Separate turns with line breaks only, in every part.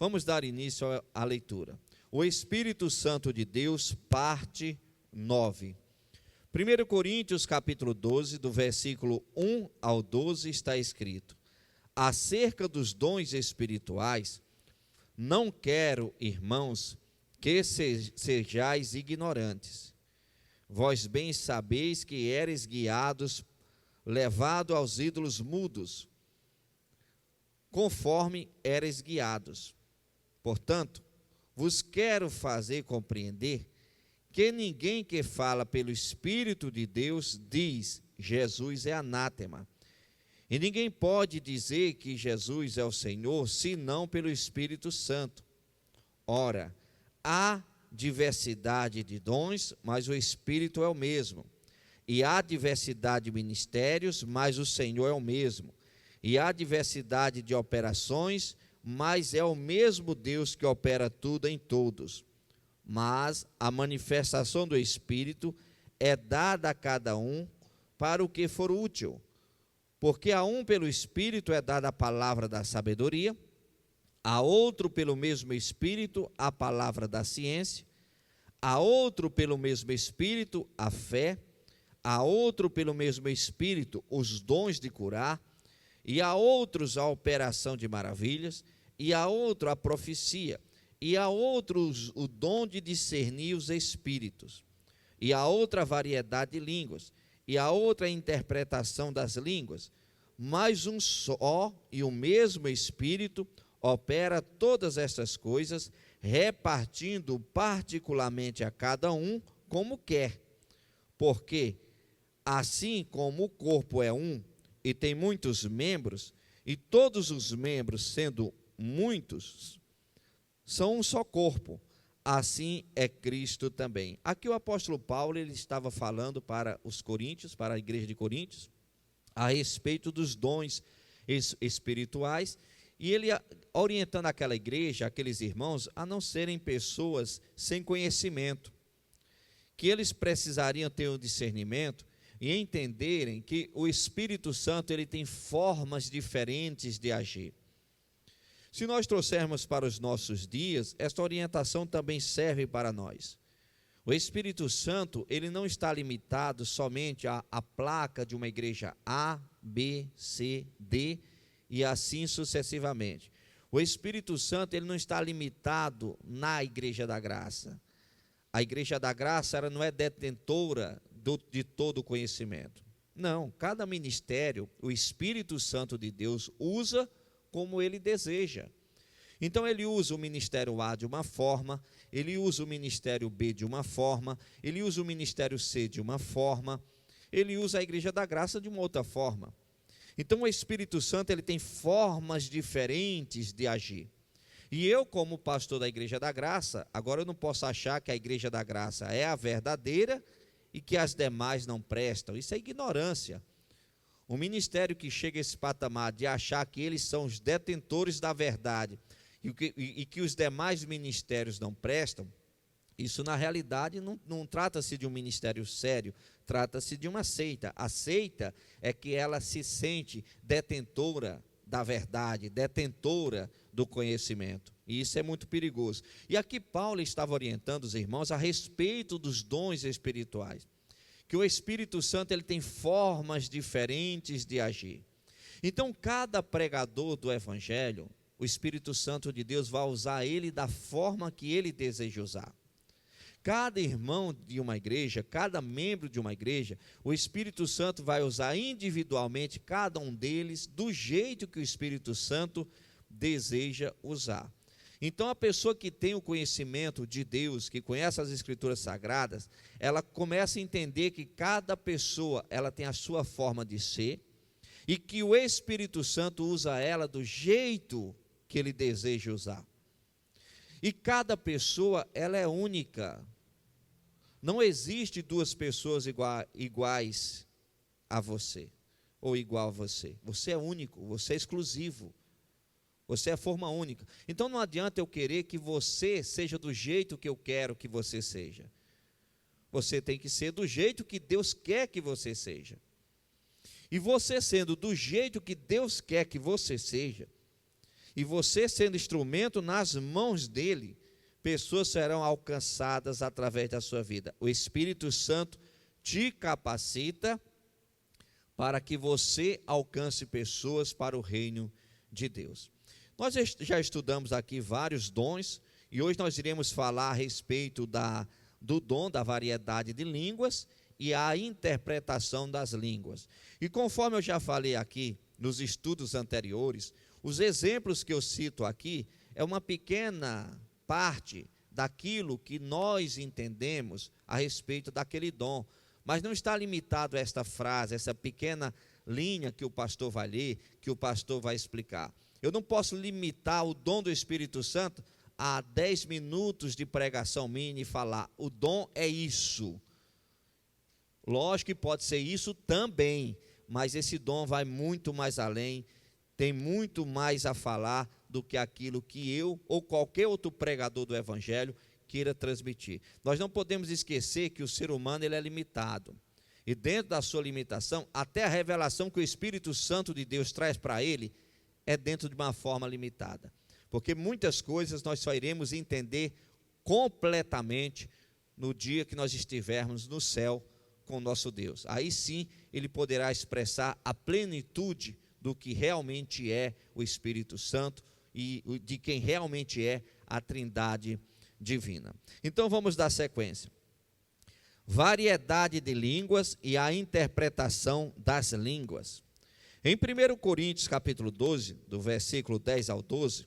Vamos dar início à leitura. O Espírito Santo de Deus, parte 9. 1 Coríntios capítulo 12, do versículo 1 ao 12, está escrito: acerca dos dons espirituais, não quero, irmãos, que sejais ignorantes. Vós bem sabeis que eres guiados, levado aos ídolos mudos, conforme eres guiados. Portanto, vos quero fazer compreender que ninguém que fala pelo Espírito de Deus diz: Jesus é anátema. E ninguém pode dizer que Jesus é o Senhor, senão pelo Espírito Santo. Ora, há diversidade de dons, mas o Espírito é o mesmo. E há diversidade de ministérios, mas o Senhor é o mesmo. E há diversidade de operações, mas é o mesmo Deus que opera tudo em todos. Mas a manifestação do Espírito é dada a cada um para o que for útil. Porque a um pelo Espírito é dada a palavra da sabedoria, a outro pelo mesmo Espírito a palavra da ciência, a outro pelo mesmo Espírito a fé, a outro pelo mesmo Espírito os dons de curar, e a outros a operação de maravilhas, e a outro a profecia, e a outros o dom de discernir os espíritos, e a outra variedade de línguas, e a outra a interpretação das línguas. Mas um só e o mesmo Espírito opera todas essas coisas, repartindo particularmente a cada um como quer. Porque, assim como o corpo é um e tem muitos membros, e todos os membros, sendo muitos, são um só corpo, assim é Cristo também. Aqui o apóstolo Paulo, ele estava falando para os coríntios, para a igreja de Coríntios, a respeito dos dons espirituais, e ele orientando aquela igreja, aqueles irmãos, a não serem pessoas sem conhecimento, que eles precisariam ter um discernimento e entenderem que o Espírito Santo, ele tem formas diferentes de agir. Se nós trouxermos para os nossos dias, esta orientação também serve para nós. O Espírito Santo, ele não está limitado somente à placa de uma igreja A, B, C, D e assim sucessivamente. O Espírito Santo, ele não está limitado na Igreja da Graça. A Igreja da Graça, ela não é detentora de todo o conhecimento. Não, cada ministério, o Espírito Santo de Deus usa como ele deseja. Então ele usa o ministério A de uma forma, ele usa o ministério B de uma forma, ele usa o ministério C de uma forma, ele usa a Igreja da Graça de uma outra forma. Então o Espírito Santo, ele tem formas diferentes de agir. E eu, como pastor da Igreja da Graça, agora eu não posso achar que a Igreja da Graça é a verdadeira e que as demais não prestam. Isso é ignorância. O ministério que chega a esse patamar de achar que eles são os detentores da verdade e que os demais ministérios não prestam, isso na realidade não trata-se de um ministério sério, trata-se de uma seita. A seita é que ela se sente detentora da verdade, detentora do conhecimento, e isso é muito perigoso. E aqui Paulo estava orientando os irmãos a respeito dos dons espirituais, que o Espírito Santo, ele tem formas diferentes de agir. Então cada pregador do Evangelho, o Espírito Santo de Deus vai usar ele da forma que ele deseja usar. Cada irmão de uma igreja, cada membro de uma igreja, o Espírito Santo vai usar individualmente cada um deles do jeito que o Espírito Santo deseja usar. Então a pessoa que tem o conhecimento de Deus, que conhece as Escrituras Sagradas, ela começa a entender que cada pessoa, ela tem a sua forma de ser, e que o Espírito Santo usa ela do jeito que ele deseja usar. E cada pessoa, ela é única. Não existe duas pessoas iguais a você, ou igual a você. Você é único, você é exclusivo. Você é forma única. Então não adianta eu querer que você seja do jeito que eu quero que você seja. Você tem que ser do jeito que Deus quer que você seja. E você sendo do jeito que Deus quer que você seja, E você sendo instrumento nas mãos dele, pessoas serão alcançadas através da sua vida. O Espírito Santo te capacita para que você alcance pessoas para o reino de Deus. Nós já estudamos aqui vários dons, e hoje nós iremos falar a respeito do dom da variedade de línguas e a interpretação das línguas. E conforme eu já falei aqui nos estudos anteriores, os exemplos que eu cito aqui é uma pequena parte daquilo que nós entendemos a respeito daquele dom, mas não está limitado a esta frase, essa pequena linha que o pastor vai ler, que o pastor vai explicar. Eu não posso limitar o dom do Espírito Santo a 10 minutos de pregação minha e falar, o dom é isso. Lógico que pode ser isso também, mas esse dom vai muito mais além, tem muito mais a falar do que aquilo que eu ou qualquer outro pregador do Evangelho queira transmitir. Nós não podemos esquecer que o ser humano ele é limitado. E dentro da sua limitação, até a revelação que o Espírito Santo de Deus traz para ele é dentro de uma forma limitada. Porque muitas coisas nós só iremos entender completamente no dia que nós estivermos no céu com o nosso Deus. Aí sim ele poderá expressar a plenitude do que realmente é o Espírito Santo e de quem realmente é a Trindade divina. Então vamos dar sequência. Variedade de línguas e a interpretação das línguas. Em 1 Coríntios capítulo 12, do versículo 10 ao 12,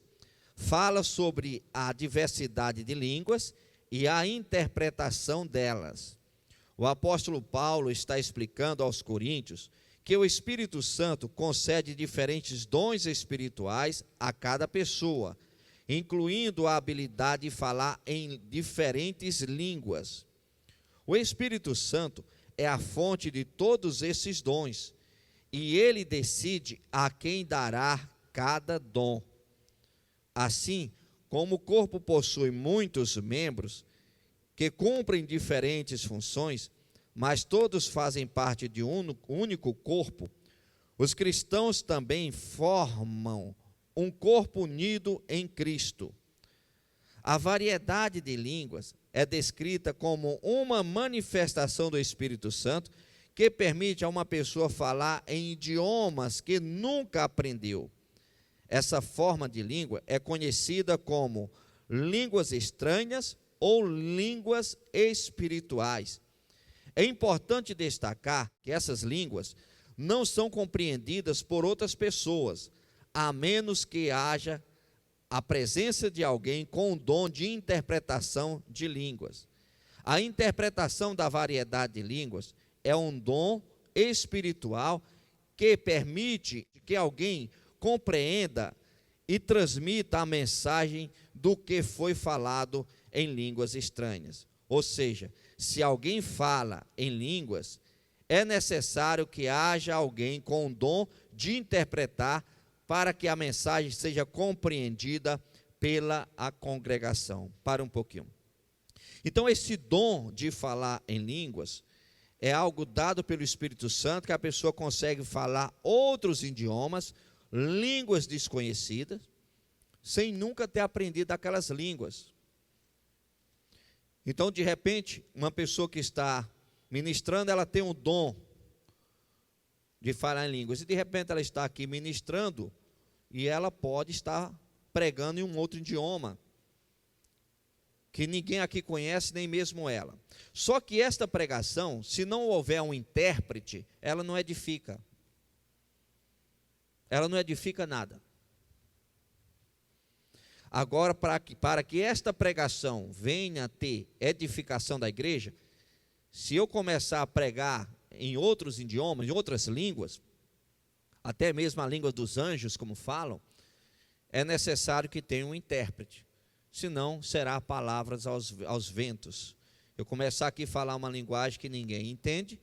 fala sobre a diversidade de línguas e a interpretação delas. O apóstolo Paulo está explicando aos coríntios que o Espírito Santo concede diferentes dons espirituais a cada pessoa, incluindo a habilidade de falar em diferentes línguas. O Espírito Santo é a fonte de todos esses dons, e ele decide a quem dará cada dom. Assim, como o corpo possui muitos membros que cumprem diferentes funções, mas todos fazem parte de um único corpo, os cristãos também formam um corpo unido em Cristo. A variedade de línguas é descrita como uma manifestação do Espírito Santo que permite a uma pessoa falar em idiomas que nunca aprendeu. Essa forma de língua é conhecida como línguas estranhas ou línguas espirituais. É importante destacar que essas línguas não são compreendidas por outras pessoas, a menos que haja a presença de alguém com o dom de interpretação de línguas. A interpretação da variedade de línguas é um dom espiritual que permite que alguém compreenda e transmita a mensagem do que foi falado em línguas estranhas. Ou seja, se alguém fala em línguas, é necessário que haja alguém com o dom de interpretar para que a mensagem seja compreendida pela a congregação. Para um pouquinho. Então, esse dom de falar em línguas é algo dado pelo Espírito Santo, que a pessoa consegue falar outros idiomas, línguas desconhecidas, sem nunca ter aprendido aquelas línguas. Então, de repente, uma pessoa que está ministrando, ela tem um dom de falar em línguas, e de repente ela está aqui ministrando, e ela pode estar pregando em um outro idioma, que ninguém aqui conhece, nem mesmo ela. Só que esta pregação, se não houver um intérprete, ela não edifica. Ela não edifica nada. Agora, para que esta pregação venha a ter edificação da igreja, se eu começar a pregar em outros idiomas, em outras línguas, até mesmo a língua dos anjos, como falam, é necessário que tenha um intérprete. Senão, será palavras aos ventos. Eu começar aqui a falar uma linguagem que ninguém entende,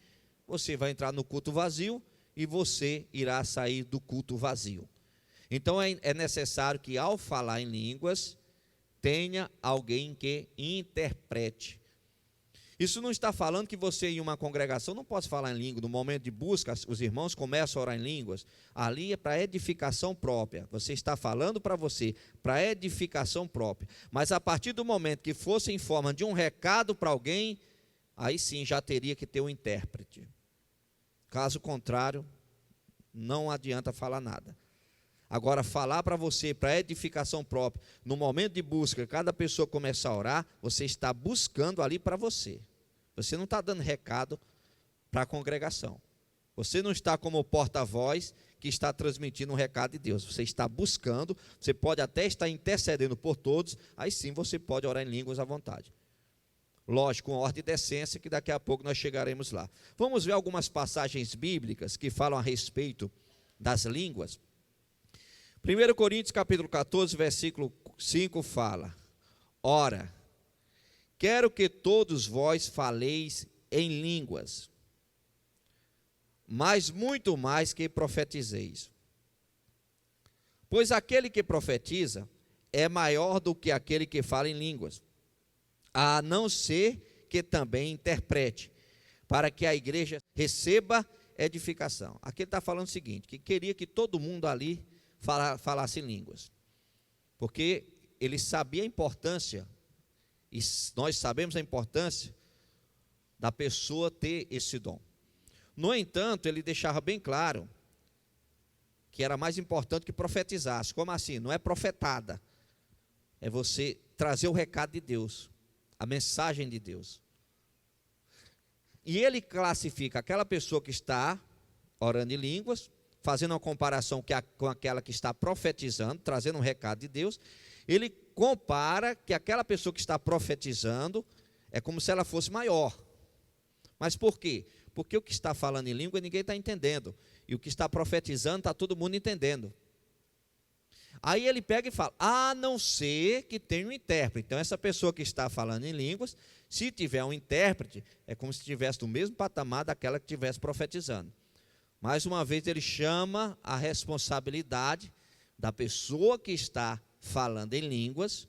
você vai entrar no culto vazio e você irá sair do culto vazio. Então, é necessário que, ao falar em línguas, tenha alguém que interprete. Isso não está falando que você em uma congregação não pode falar em língua. No momento de busca, os irmãos começam a orar em línguas. Ali é para edificação própria. Você está falando para você, para edificação própria. Mas a partir do momento que fosse em forma de um recado para alguém, aí sim já teria que ter um intérprete. Caso contrário, não adianta falar nada. Agora, falar para você, para edificação própria, no momento de busca, cada pessoa começar a orar, você está buscando ali para você. Você não está dando recado para a congregação. Você não está como porta-voz que está transmitindo um recado de Deus. Você está buscando, você pode até estar intercedendo por todos, aí sim você pode orar em línguas à vontade. Lógico, com ordem e decência, que daqui a pouco nós chegaremos lá. Vamos ver algumas passagens bíblicas que falam a respeito das línguas. 1 Coríntios capítulo 14, versículo 5 fala: Ora, quero que todos vós faleis em línguas, mas muito mais que profetizeis. Pois aquele que profetiza é maior do que aquele que fala em línguas, a não ser que também interprete, para que a igreja receba edificação. Aqui ele está falando o seguinte, que queria que todo mundo ali falasse línguas, porque ele sabia a importância, e nós sabemos a importância da pessoa ter esse dom. No entanto, ele deixava bem claro que era mais importante que profetizasse. Como assim? Não é profetada, é você trazer o recado de Deus, a mensagem de Deus. E ele classifica aquela pessoa que está orando em línguas, fazendo uma comparação com aquela que está profetizando, trazendo um recado de Deus. Ele compara que aquela pessoa que está profetizando é como se ela fosse maior. Mas por quê? Porque o que está falando em língua ninguém está entendendo, e o que está profetizando está todo mundo entendendo. Aí ele pega e fala, a não ser que tenha um intérprete. Então essa pessoa que está falando em línguas, se tiver um intérprete, é como se estivesse no mesmo patamar daquela que estivesse profetizando. Mais uma vez ele chama a responsabilidade da pessoa que está falando em línguas,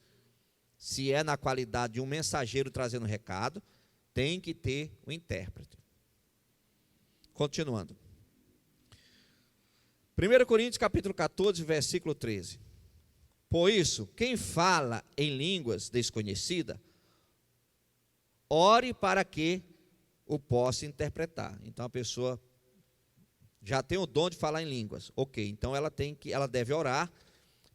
se é na qualidade de um mensageiro trazendo recado, tem que ter um intérprete. Continuando. 1 Coríntios capítulo 14, versículo 13. Por isso, quem fala em línguas desconhecidas, ore para que o possa interpretar. Então a pessoa já tem o dom de falar em línguas. Ok, então ela deve orar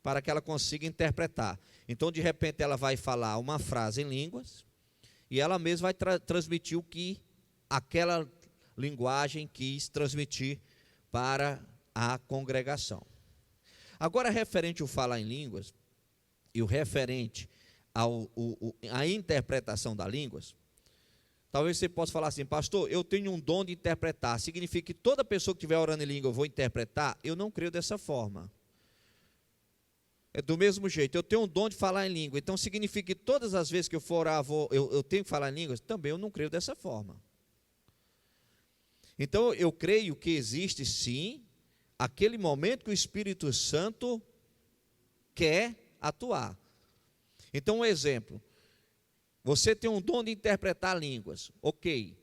para que ela consiga interpretar. Então, de repente, ela vai falar uma frase em línguas e ela mesma vai transmitir o que aquela linguagem quis transmitir para a congregação. Agora, referente ao falar em línguas e o referente à interpretação das línguas, talvez você possa falar assim, pastor, eu tenho um dom de interpretar, significa que toda pessoa que estiver orando em língua eu vou interpretar? Eu não creio dessa forma. É do mesmo jeito, eu tenho um dom de falar em língua, então significa que todas as vezes que eu for orar, eu tenho que falar em línguas? Também eu não creio dessa forma. Então eu creio que existe sim, aquele momento que o Espírito Santo quer atuar. Então um exemplo, você tem um dom de interpretar línguas, ok,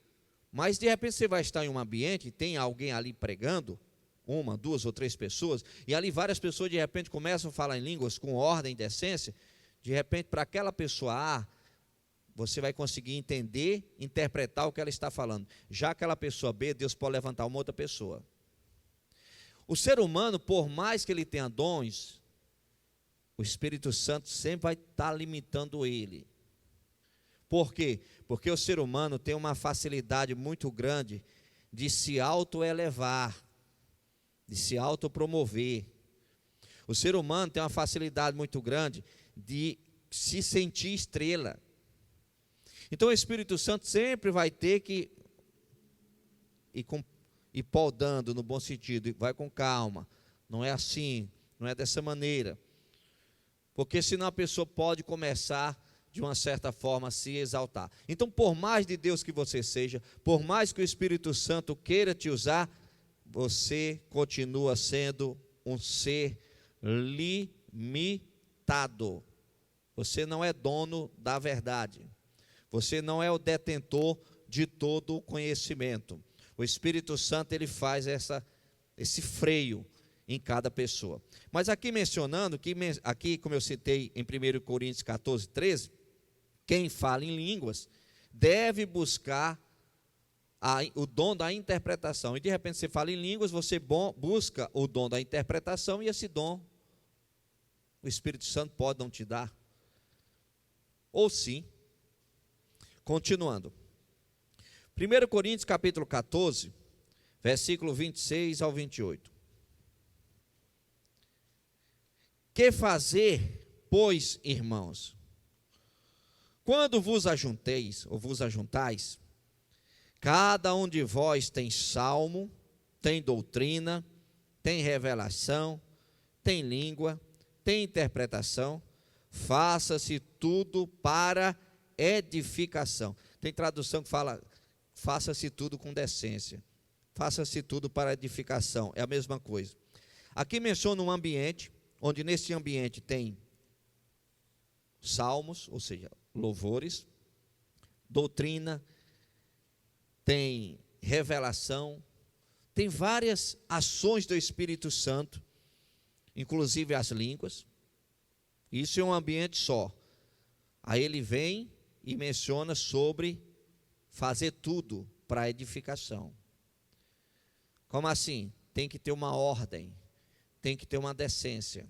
mas de repente você vai estar em um ambiente, tem alguém ali pregando, uma, duas ou três pessoas, e ali várias pessoas de repente começam a falar em línguas com ordem e decência, de repente para aquela pessoa A, você vai conseguir entender, interpretar o que ela está falando. Já aquela pessoa B, Deus pode levantar uma outra pessoa. O ser humano, por mais que ele tenha dons, o Espírito Santo sempre vai estar limitando ele. Por quê? Porque o ser humano tem uma facilidade muito grande de se autoelevar, de se autopromover. O ser humano tem uma facilidade muito grande de se sentir estrela. Então o Espírito Santo sempre vai ter que ir podando no bom sentido, vai com calma, não é assim, não é dessa maneira. Porque senão a pessoa pode começar de uma certa forma a se exaltar. Então, por mais de Deus que você seja, por mais que o Espírito Santo queira te usar, você continua sendo um ser limitado. Você não é dono da verdade. Você não é o detentor de todo o conhecimento. O Espírito Santo, ele faz esse freio em cada pessoa. Mas aqui mencionando, aqui como eu citei em 1 Coríntios 14, 13, quem fala em línguas deve buscar o dom da interpretação. E de repente você fala em línguas, você busca o dom da interpretação, e esse dom o Espírito Santo pode não te dar. Ou sim. Continuando. 1 Coríntios capítulo 14, versículo 26 ao 28. Que fazer, pois, irmãos? Quando vos ajunteis, ou vos ajuntais, cada um de vós tem salmo, tem doutrina, tem revelação, tem língua, tem interpretação, faça-se tudo para edificação. Tem tradução que fala, faça-se tudo com decência. Faça-se tudo para edificação, é a mesma coisa. Aqui menciona um ambiente, onde nesse ambiente tem salmos, ou seja, louvores, doutrina, tem revelação, tem várias ações do Espírito Santo, inclusive as línguas. Isso é um ambiente só. Aí ele vem e menciona sobre fazer tudo para edificação. Como assim? Tem que ter uma ordem, tem que ter uma decência.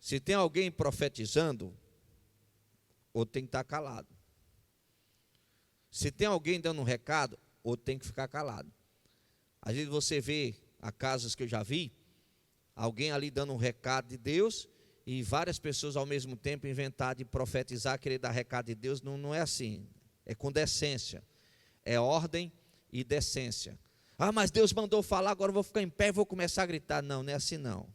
Se tem alguém profetizando, ou tem que estar calado. Se tem alguém dando um recado, ou tem que ficar calado. Às vezes você vê, há casos que eu já vi, alguém ali dando um recado de Deus, e várias pessoas ao mesmo tempo inventar de profetizar, querer dar recado de Deus. Não é assim, é com decência, é ordem e decência. Ah, mas Deus mandou falar, agora eu vou ficar em pé e vou começar a gritar. Não, não é assim não,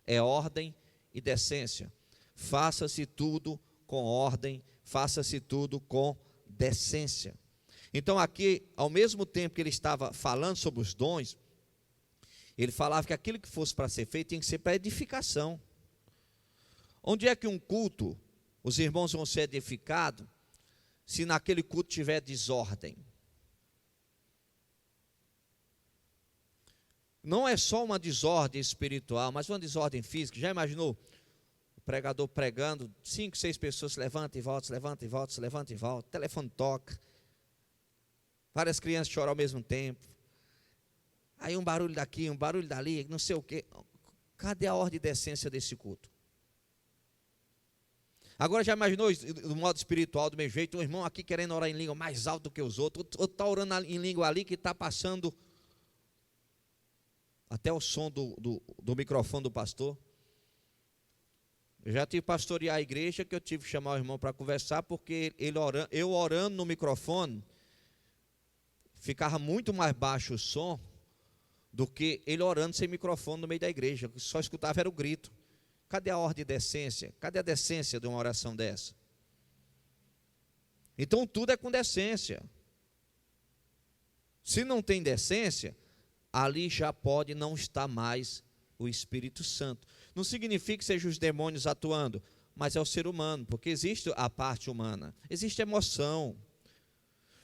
é ordem e decência. Faça-se tudo com ordem, faça-se tudo com decência. Então aqui, ao mesmo tempo que ele estava falando sobre os dons, ele falava que aquilo que fosse para ser feito tinha que ser para edificação. Onde é que um culto, os irmãos vão ser edificados, se naquele culto tiver desordem? Não é só uma desordem espiritual, mas uma desordem física. Já imaginou o pregador pregando, 5, 6 pessoas se levantam e voltam, se levantam e voltam, se levantam e voltam, o telefone toca, várias crianças choram ao mesmo tempo, aí um barulho daqui, um barulho dali, não sei o quê. Cadê a ordem e decência desse culto? Agora já imaginou do modo espiritual, do mesmo jeito, um irmão aqui querendo orar em língua mais alto do que os outros, outro está orando em língua ali que está passando até o som do microfone do pastor. Eu já tive que pastorear a igreja, que eu tive que chamar o irmão para conversar, porque eu orando no microfone, ficava muito mais baixo o som do que ele orando sem microfone no meio da igreja, que só escutava era o grito. Cadê a ordem e decência? Cadê a decência de uma oração dessa? Então tudo é com decência. Se não tem decência, ali já pode não estar mais o Espírito Santo. Não significa que sejam os demônios atuando, mas é o ser humano, porque existe a parte humana, existe emoção.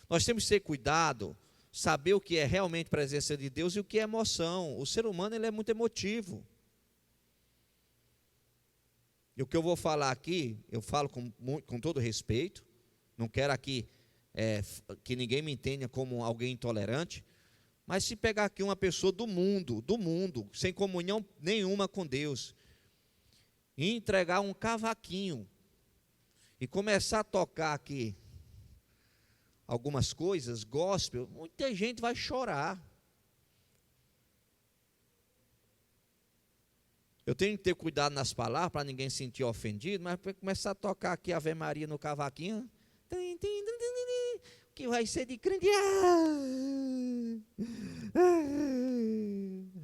Nós temos que ter cuidado, saber o que é realmente presença de Deus e o que é emoção. O ser humano, ele é muito emotivo. E o que eu vou falar aqui, eu falo com todo respeito, não quero aqui que ninguém me entenda como alguém intolerante, mas se pegar aqui uma pessoa do mundo, sem comunhão nenhuma com Deus, e entregar um cavaquinho, e começar a tocar aqui algumas coisas, gospel, muita gente vai chorar. Eu tenho que ter cuidado nas palavras, para ninguém se sentir ofendido, mas para começar a tocar aqui Ave Maria no cavaquinho, que vai ser de crente.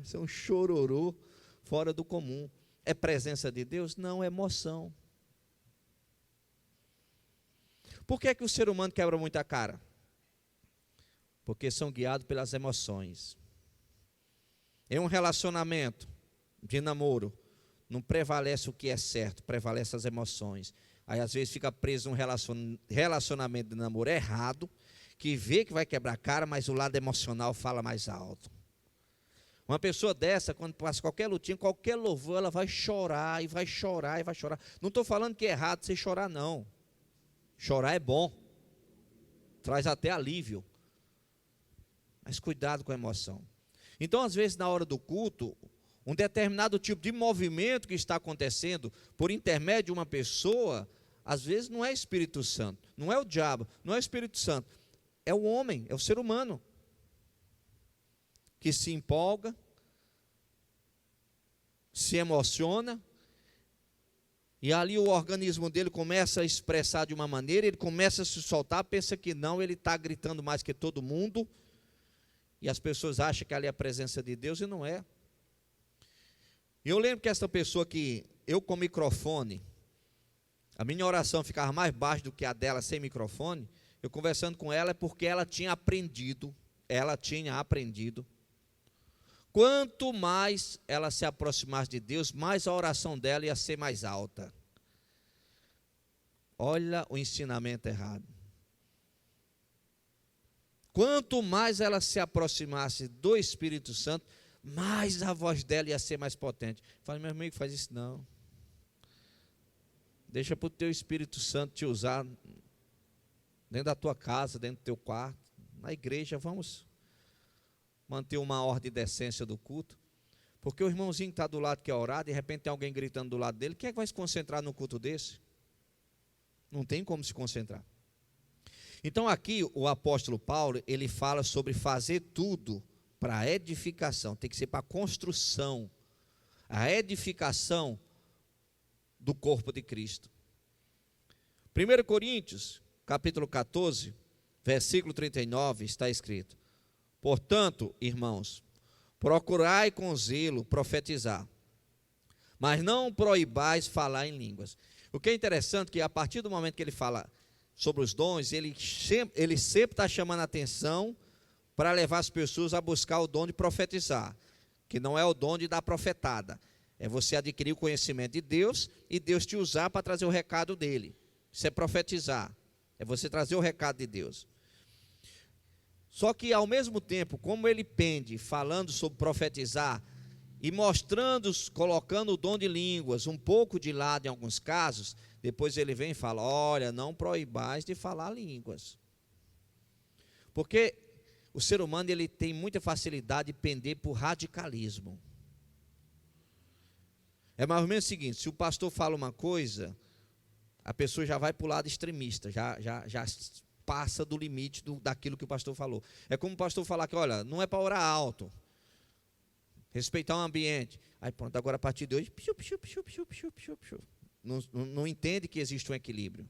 Isso é um chororô fora do comum. É presença de Deus? Não, é emoção. Por que o ser humano quebra muita cara? Porque são guiados pelas emoções. Em um relacionamento de namoro, não prevalece o que é certo, prevalece as emoções. Aí às vezes fica preso num relacionamento de namoro errado, que vê que vai quebrar a cara, mas o lado emocional fala mais alto. Uma pessoa dessa, quando passa qualquer lutinha, qualquer louvor, ela vai chorar, e vai chorar, e vai chorar. Não estou falando que é errado você chorar, não. Chorar é bom. Traz até alívio. Mas cuidado com a emoção. Então, às vezes, na hora do culto, um determinado tipo de movimento que está acontecendo por intermédio de uma pessoa, às vezes não é Espírito Santo, não é o diabo, não é o Espírito Santo, é o homem, é o ser humano, que se empolga, se emociona, e ali o organismo dele começa a expressar de uma maneira, ele começa a se soltar, pensa que não, ele está gritando mais que todo mundo, e as pessoas acham que ali é a presença de Deus, e não é. E eu lembro que essa pessoa que, eu com microfone, a minha oração ficava mais baixa do que a dela sem microfone, eu conversando com ela é porque ela tinha aprendido, quanto mais ela se aproximasse de Deus, mais a oração dela ia ser mais alta. Olha o ensinamento errado. Quanto mais ela se aproximasse do Espírito Santo, mais a voz dela ia ser mais potente. Falei, meu amigo, faz isso não. Deixa para o teu Espírito Santo te usar dentro da tua casa, dentro do teu quarto, na igreja. Vamos manter uma ordem e decência do culto. Porque o irmãozinho que está do lado que é orar, de repente tem alguém gritando do lado dele, quem é que vai se concentrar no culto desse? Não tem como se concentrar. Então aqui o apóstolo Paulo, ele fala sobre fazer tudo para a edificação, tem que ser para a construção, a edificação do corpo de Cristo. 1 Coríntios, capítulo 14, versículo 39, está escrito: portanto, irmãos, procurai com zelo profetizar, mas não proibais falar em línguas. O que é interessante é que a partir do momento que ele fala sobre os dons, ele sempre está chamando a atenção para levar as pessoas a buscar o dom de profetizar, que não é o dom de dar profetada, é você adquirir o conhecimento de Deus e Deus te usar para trazer o recado dele. Isso é profetizar, é você trazer o recado de Deus. Só que ao mesmo tempo, como ele pende falando sobre profetizar e mostrando, colocando o dom de línguas um pouco de lado em alguns casos, depois ele vem e fala, olha, não proibais de falar línguas. Porque o ser humano ele tem muita facilidade de pender por radicalismo. É mais ou menos o seguinte, se o pastor fala uma coisa, a pessoa já vai para o lado extremista, já passa do limite daquilo que o pastor falou. É como o pastor falar que, olha, não é para orar alto, respeitar o ambiente. Aí pronto, agora a partir de hoje, não entende que existe um equilíbrio.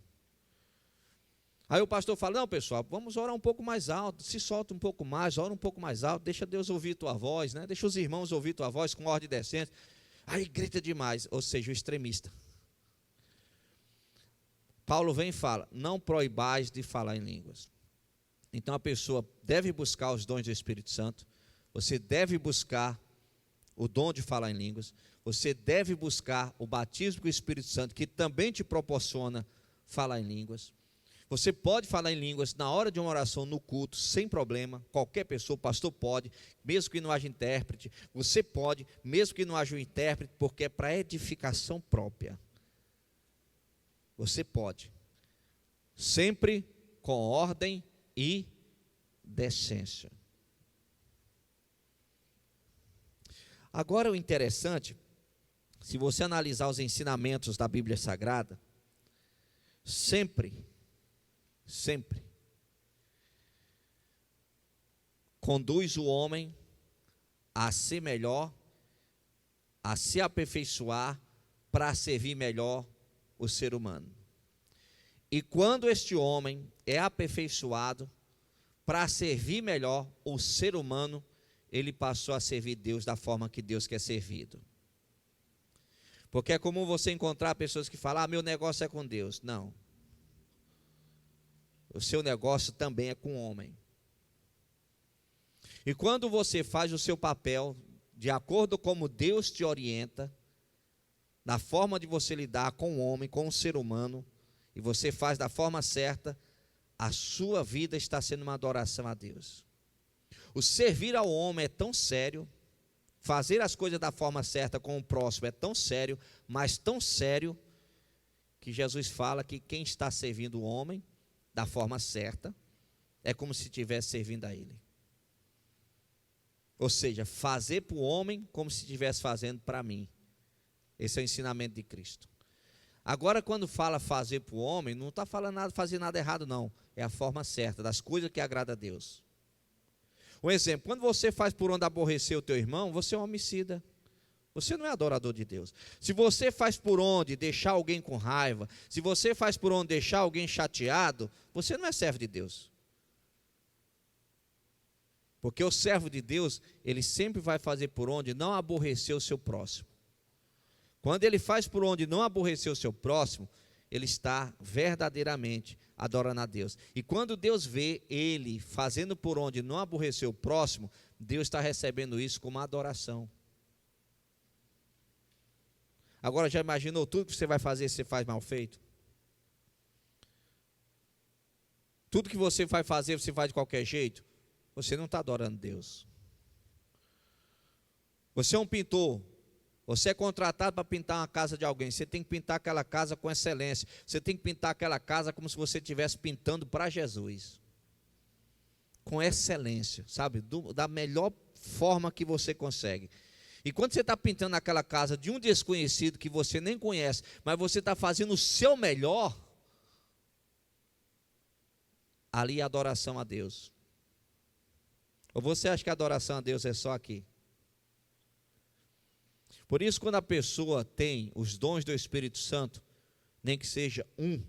Aí o pastor fala, não pessoal, vamos orar um pouco mais alto, se solta um pouco mais, ora um pouco mais alto, deixa Deus ouvir tua voz, né? Deixa os irmãos ouvir tua voz com ordem decente. Aí grita demais, ou seja, o extremista. Paulo vem e fala, não proibais de falar em línguas. Então a pessoa deve buscar os dons do Espírito Santo, você deve buscar o dom de falar em línguas, você deve buscar o batismo com o Espírito Santo, que também te proporciona falar em línguas. Você pode falar em línguas na hora de uma oração no culto, sem problema, qualquer pessoa, o pastor pode, mesmo que não haja intérprete, você pode, mesmo que não haja um intérprete, porque é para edificação própria. Você pode, sempre com ordem e decência. Agora o interessante, se você analisar os ensinamentos da Bíblia Sagrada, sempre conduz o homem a ser melhor, a se aperfeiçoar para servir melhor o ser humano. E quando este homem é aperfeiçoado para servir melhor o ser humano, ele passou a servir Deus da forma que Deus quer servido. Porque é comum você encontrar pessoas que falam, meu negócio é com Deus. Não. O seu negócio também é com o homem. E quando você faz o seu papel de acordo com como Deus te orienta, na forma de você lidar com o homem, com o ser humano, e você faz da forma certa, a sua vida está sendo uma adoração a Deus. O servir ao homem é tão sério, fazer as coisas da forma certa com o próximo é tão sério, mas tão sério, que Jesus fala que quem está servindo o homem da forma certa é como se estivesse servindo a Ele. Ou seja, fazer para o homem como se estivesse fazendo para mim. Esse é o ensinamento de Cristo. Agora, quando fala fazer para o homem, não está falando nada, fazer nada errado, não. É a forma certa, das coisas que agrada a Deus. Um exemplo, quando você faz por onde aborrecer o teu irmão, você é um homicida. Você não é adorador de Deus. Se você faz por onde deixar alguém com raiva, se você faz por onde deixar alguém chateado, você não é servo de Deus. Porque o servo de Deus, ele sempre vai fazer por onde não aborrecer o seu próximo. Quando ele faz por onde não aborrecer o seu próximo, ele está verdadeiramente adorando a Deus. E quando Deus vê ele fazendo por onde não aborrecer o próximo, Deus está recebendo isso como adoração. Agora, já imaginou tudo que você vai fazer, você faz mal feito? Tudo que você vai fazer, você faz de qualquer jeito? Você não está adorando Deus. Você é um pintor. Você é contratado para pintar uma casa de alguém. Você tem que pintar aquela casa com excelência. Você tem que pintar aquela casa como se você estivesse pintando para Jesus. Com excelência, sabe? Da melhor forma que você consegue. E quando você está pintando aquela casa de um desconhecido que você nem conhece, mas você está fazendo o seu melhor, ali é adoração a Deus. Ou você acha que a adoração a Deus é só aqui? Por isso, quando a pessoa tem os dons do Espírito Santo, nem que seja um,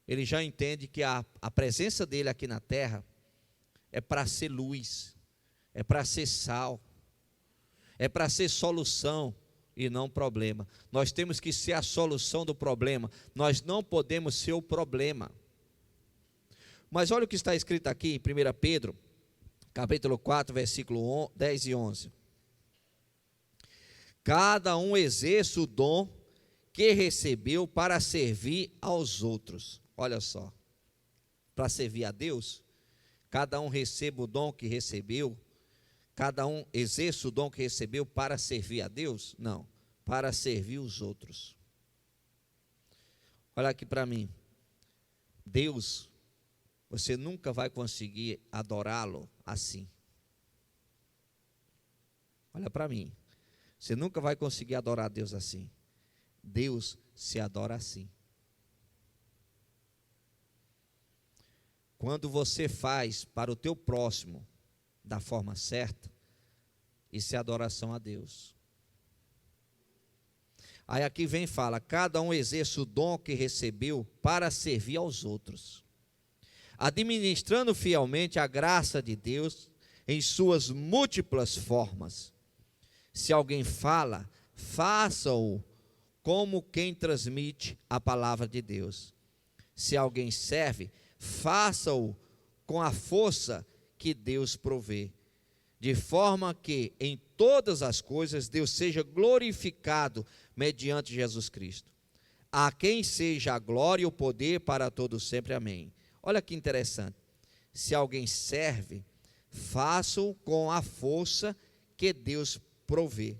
ele já entende que a presença dele aqui na terra é para ser luz, é para ser sal, é para ser solução e não problema. Nós temos que ser a solução do problema, nós não podemos ser o problema. Mas olha o que está escrito aqui em 1 Pedro, capítulo 4, versículo 10 e 11. Cada um exerce o dom que recebeu para servir aos outros. Olha só, para servir a Deus, cada um recebe o dom que recebeu, cada um exerce o dom que recebeu para servir a Deus? Não, para servir os outros. Olha aqui para mim, Deus, você nunca vai conseguir adorá-lo assim. Olha para mim. Você nunca vai conseguir adorar a Deus assim. Deus se adora assim. Quando você faz para o teu próximo da forma certa, isso é adoração a Deus. Aí aqui vem e fala, cada um exerce o dom que recebeu para servir aos outros, administrando fielmente a graça de Deus em suas múltiplas formas. Se alguém fala, faça-o como quem transmite a palavra de Deus. Se alguém serve, faça-o com a força que Deus provê, de forma que em todas as coisas Deus seja glorificado mediante Jesus Cristo. A quem seja a glória e o poder para todos sempre. Amém. Olha que interessante. Se alguém serve, faça-o com a força que Deus provê,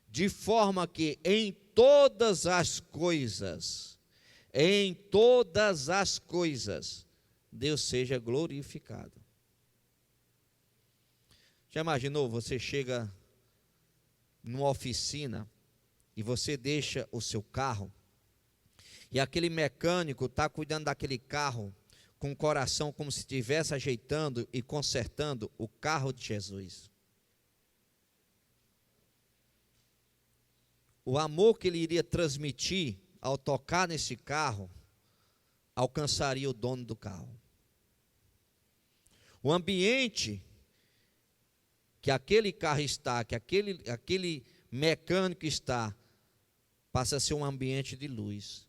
de forma que em todas as coisas, Deus seja glorificado. Já imaginou, você chega numa oficina e você deixa o seu carro, e aquele mecânico está cuidando daquele carro com o coração como se estivesse ajeitando e consertando o carro de Jesus. O amor que ele iria transmitir ao tocar nesse carro, alcançaria o dono do carro. O ambiente que aquele carro está, que aquele mecânico está, passa a ser um ambiente de luz.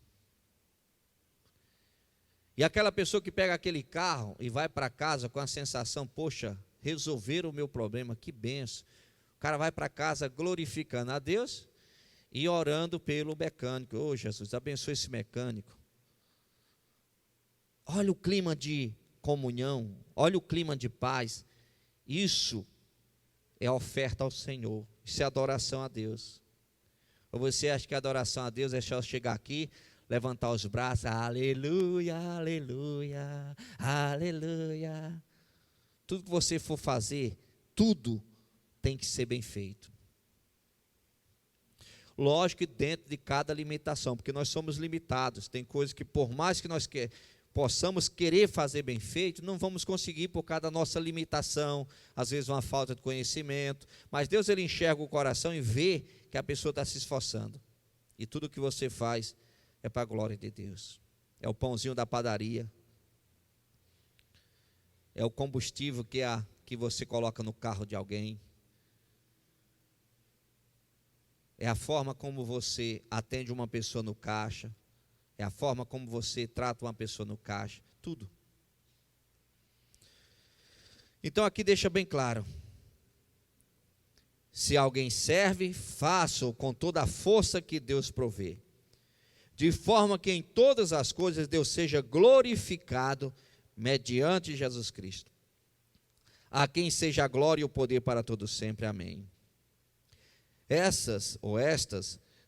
E aquela pessoa que pega aquele carro e vai para casa com a sensação, poxa, resolveram o meu problema, que benção. O cara vai para casa glorificando a Deus, e orando pelo mecânico. Ô Jesus, abençoe esse mecânico. Olha o clima de comunhão, olha o clima de paz. Isso é oferta ao Senhor, isso é adoração a Deus. Ou você acha que a adoração a Deus é só chegar aqui, levantar os braços, aleluia, aleluia, aleluia. Tudo que você for fazer, tudo tem que ser bem feito. Lógico que dentro de cada limitação, porque nós somos limitados, tem coisas que por mais que nós possamos querer fazer bem feito, não vamos conseguir por causa da nossa limitação, às vezes uma falta de conhecimento, mas Deus ele enxerga o coração e vê que a pessoa está se esforçando, e tudo que você faz é para a glória de Deus, é o pãozinho da padaria, é o combustível que você coloca no carro de alguém, é a forma como você atende uma pessoa no caixa, é a forma como você trata uma pessoa no caixa, tudo. Então aqui deixa bem claro, se alguém serve, faça-o com toda a força que Deus provê, de forma que em todas as coisas Deus seja glorificado mediante Jesus Cristo, a quem seja a glória e o poder para todos sempre, amém. Estas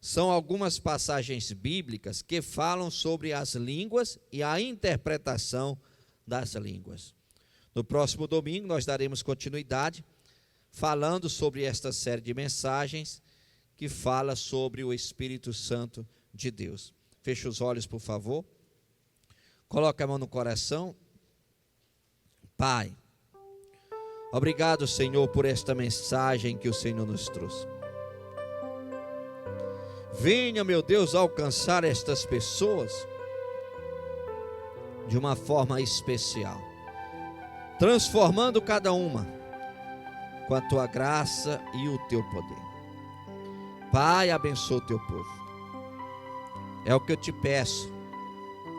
são algumas passagens bíblicas que falam sobre as línguas e a interpretação das línguas. No próximo domingo nós daremos continuidade falando sobre esta série de mensagens que fala sobre o Espírito Santo de Deus. Feche os olhos, por favor. Coloque a mão no coração. Pai, obrigado, Senhor, por esta mensagem que o Senhor nos trouxe. Venha, meu Deus, alcançar estas pessoas de uma forma especial, transformando cada uma com a tua graça e o teu poder. Pai, abençoa o teu povo. É o que eu te peço,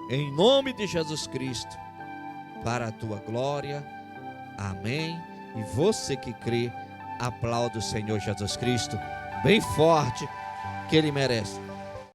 em nome de Jesus Cristo, para a tua glória. Amém. E você que crê, aplaude o Senhor Jesus Cristo bem forte, que Ele merece.